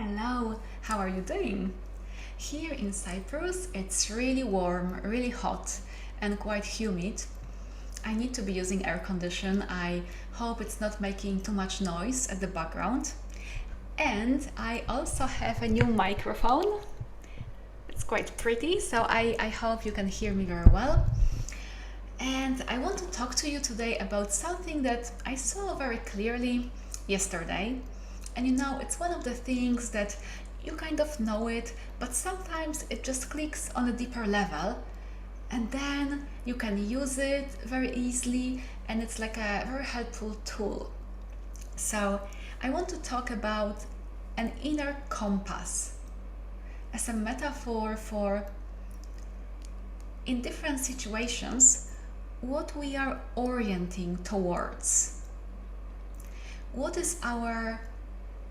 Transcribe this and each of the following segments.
Hello, how are you doing? Here in Cyprus, it's really warm, really hot, and quite humid. I need to be using air condition. I hope it's not making too much noise at the background. And I also have a new microphone. It's quite pretty, so I hope you can hear me very well. And I want to talk to you today about something that I saw very clearly yesterday. And it's one of the things that you kind of know it, but sometimes it just clicks on a deeper level. And then you can use it very easily, and it's like a very helpful tool. So, I want to talk about an inner compass as a metaphor for, in different situations, what we are orienting towards. What is our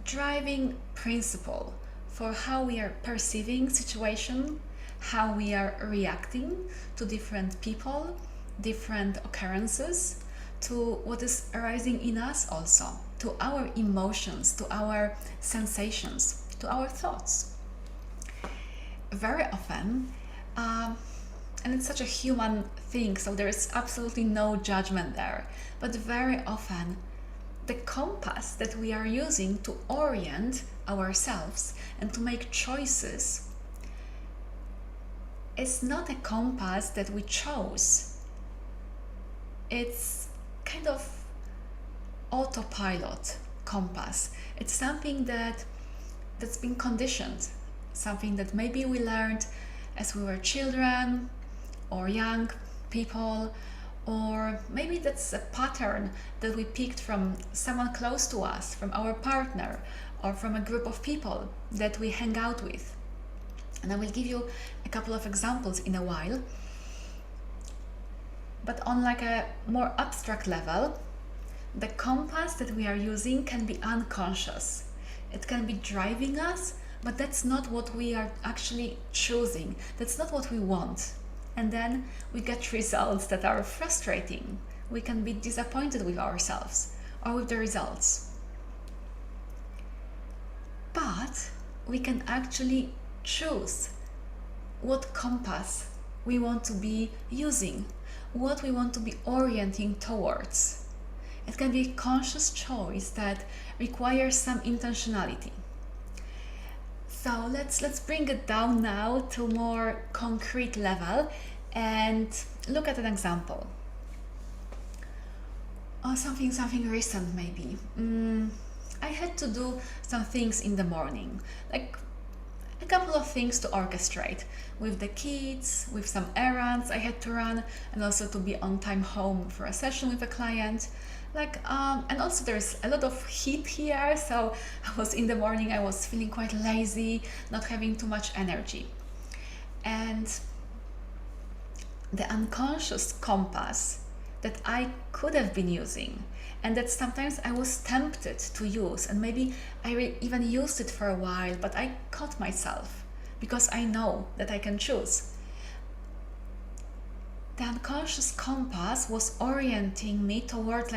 driving principle for how we are perceiving situation, how we are reacting to different people, different occurrences, to what is arising in us also, to our emotions, to our sensations, to our thoughts. Very often, and it's such a human thing, so there is absolutely no judgment there, but very often the compass that we are using to orient ourselves and to make choices is not a compass that we chose. It's kind of autopilot compass. It's something that's been conditioned, something that maybe we learned as we were children or young people, or maybe that's a pattern that we picked from someone close to us, from our partner, or from a group of people that we hang out with. And I will give you a couple of examples in a while. But on like a more abstract level, the compass that we are using can be unconscious. It can be driving us, but that's not what we are actually choosing. That's not what we want. And then we get results that are frustrating. We can be disappointed with ourselves or with the results. But we can actually choose what compass we want to be using, what we want to be orienting towards. It can be a conscious choice that requires some intentionality. So let's bring it down now to a more concrete level and look at an example. Or something recent maybe. I had to do some things in the morning, like a couple of things to orchestrate with the kids, with some errands I had to run, and also to be on time home for a session with a client. And also there's a lot of heat here, so in the morning I was feeling quite lazy, not having too much energy. And the unconscious compass that I could have been using, and that sometimes I was tempted to use, and maybe I even used it for a while, but I caught myself because I know that I can choose. The unconscious compass was orienting me toward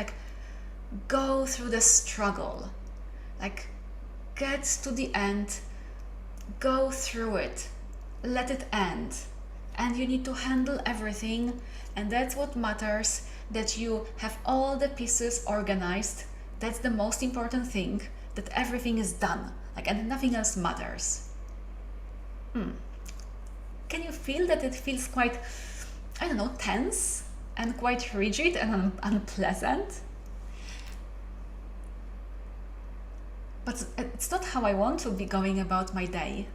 go through the struggle, get to the end, go through it, let it end, and you need to handle everything, and that's what matters, that you have all the pieces organized. That's the most important thing, that everything is done, and nothing else matters. Can you feel that it feels quite, tense and quite rigid and unpleasant? But it's not how I want to be going about my day,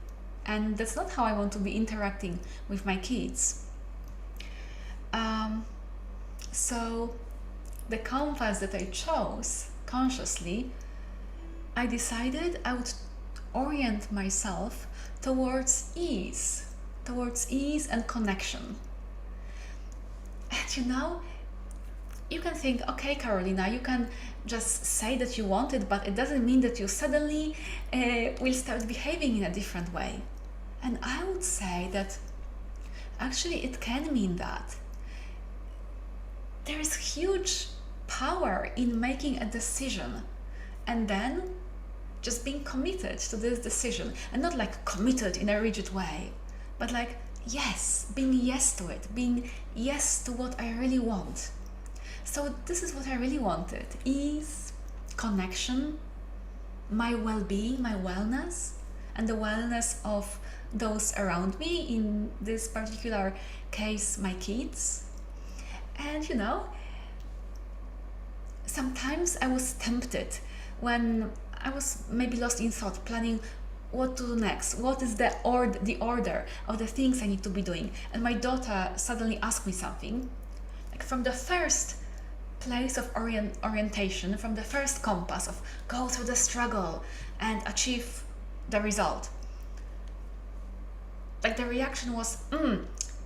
and that's not how I want to be interacting with my kids. So the compass that I chose consciously, I decided I would orient myself towards ease and connection. And you can think, okay, Carolina, you can just say that you want it, but it doesn't mean that you suddenly will start behaving in a different way. And I would say that actually it can mean that. There is huge power in making a decision and then just being committed to this decision, and not like committed in a rigid way, but like yes, being yes to it, being yes to what I really want. So this is what I really wanted: ease, connection, my well-being, my wellness, and the wellness of those around me, in this particular case my kids. And sometimes I was tempted when I was maybe lost in thought, planning what to do next, what is the order of the things I need to be doing, and my daughter suddenly asked me something, like from the first place of orientation, from the first compass of go through the struggle and achieve the result. Like the reaction was,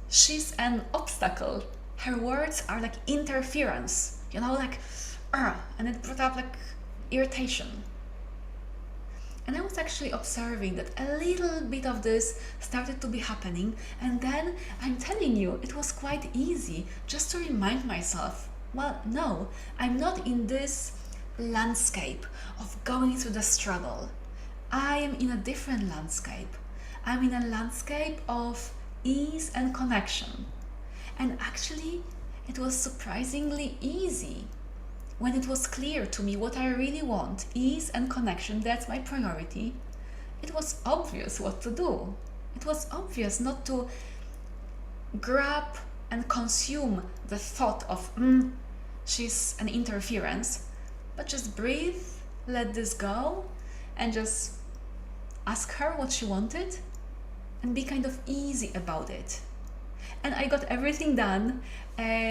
she's an obstacle. Her words are like interference, and it brought up like irritation. And I was actually observing that a little bit of this started to be happening, and then I'm telling you, it was quite easy just to remind myself, well, no, I'm not in this landscape of going through the struggle. I am in a different landscape. I'm in a landscape of ease and connection. And actually, it was surprisingly easy. When it was clear to me what I really want, ease and connection, that's my priority, it was obvious what to do. It was obvious not to grab and consume the thought of, she's an interference, but just breathe, let this go, and just ask her what she wanted, and be kind of easy about it. And I got everything done,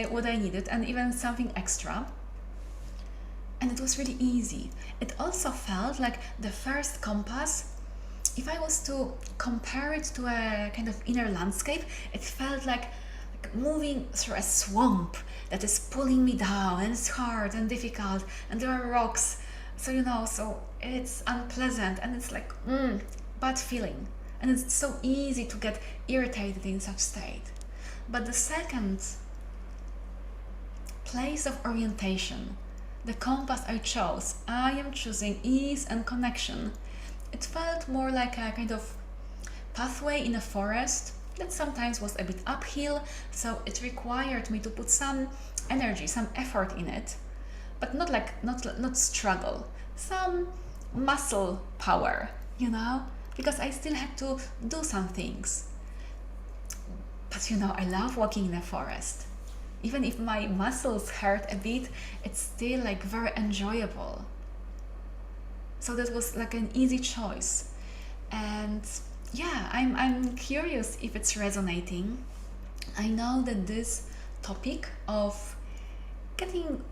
what I needed, and even something extra. And it was really easy. It also felt like the first compass, if I was to compare it to a kind of inner landscape, it felt like moving through a swamp that is pulling me down, and it's hard and difficult, and there are rocks. So it's unpleasant, and it's like, bad feeling. And it's so easy to get irritated in such state. But the second place of orientation, the compass I chose, I am choosing ease and connection. It felt more like a kind of pathway in a forest that sometimes was a bit uphill, so it required me to put some energy, some effort in it, but not struggle, some muscle power, because I still had to do some things. But I love walking in a forest. Even if my muscles hurt a bit, it's still like very enjoyable. So that was like an easy choice. And yeah, I'm curious if it's resonating. I know that this topic of getting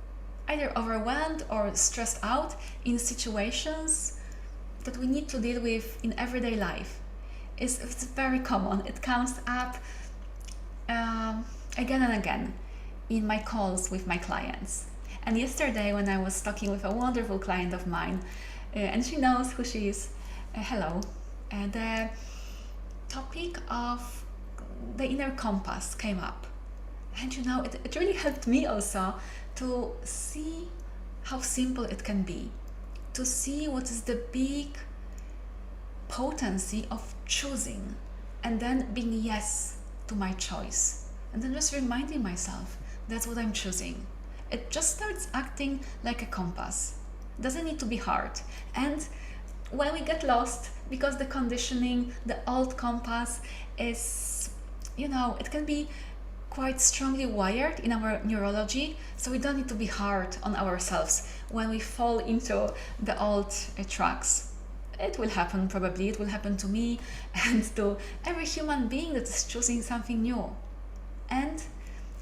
either overwhelmed or stressed out in situations that we need to deal with in everyday life it's very common. It comes up again and again in my calls with my clients. And yesterday, when I was talking with a wonderful client of mine, and she knows who she is, hello, the topic of the inner compass came up. And it really helped me also to see how simple it can be, to see what is the big potency of choosing, and then being yes to my choice, and then just reminding myself that's what I'm choosing. It just starts acting like a compass. Doesn't need to be hard. And when we get lost, because the conditioning, the old compass is, it can be quite strongly wired in our neurology, so we don't need to be hard on ourselves when we fall into the old tracks. It will happen, probably. It will happen to me and to every human being that is choosing something new. And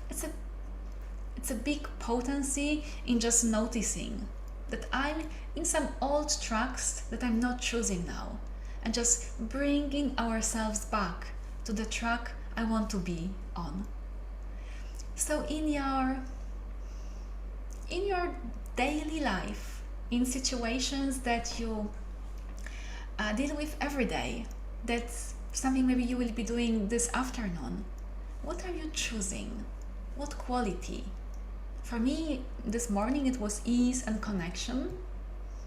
it's a big potency in just noticing that I'm in some old tracks that I'm not choosing now, and just bringing ourselves back to the track I want to be on. So in your daily life, in situations that you deal with every day, that's something maybe you will be doing this afternoon, what are you choosing? What quality? For me, this morning it was ease and connection.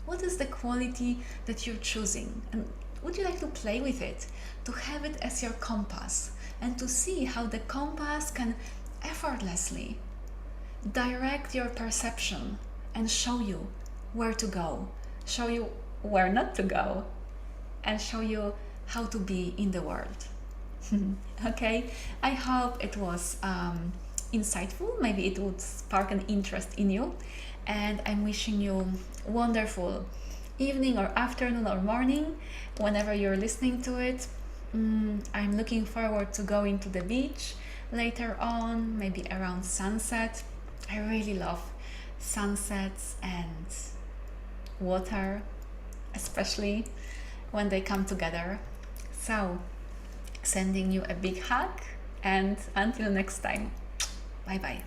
What is the quality that you're choosing? And would you like to play with it, to have it as your compass, and to see how the compass can effortlessly direct your perception and show you where to go, show you where not to go, and show you how to be in the world. Okay, I hope it was insightful. Maybe it would spark an interest in you, and I'm wishing you wonderful evening or afternoon or morning whenever you're listening to it. I'm looking forward to going to the beach later on, maybe around sunset. I really love sunsets and water, especially when they come together. So, sending you a big hug, and until next time, bye bye.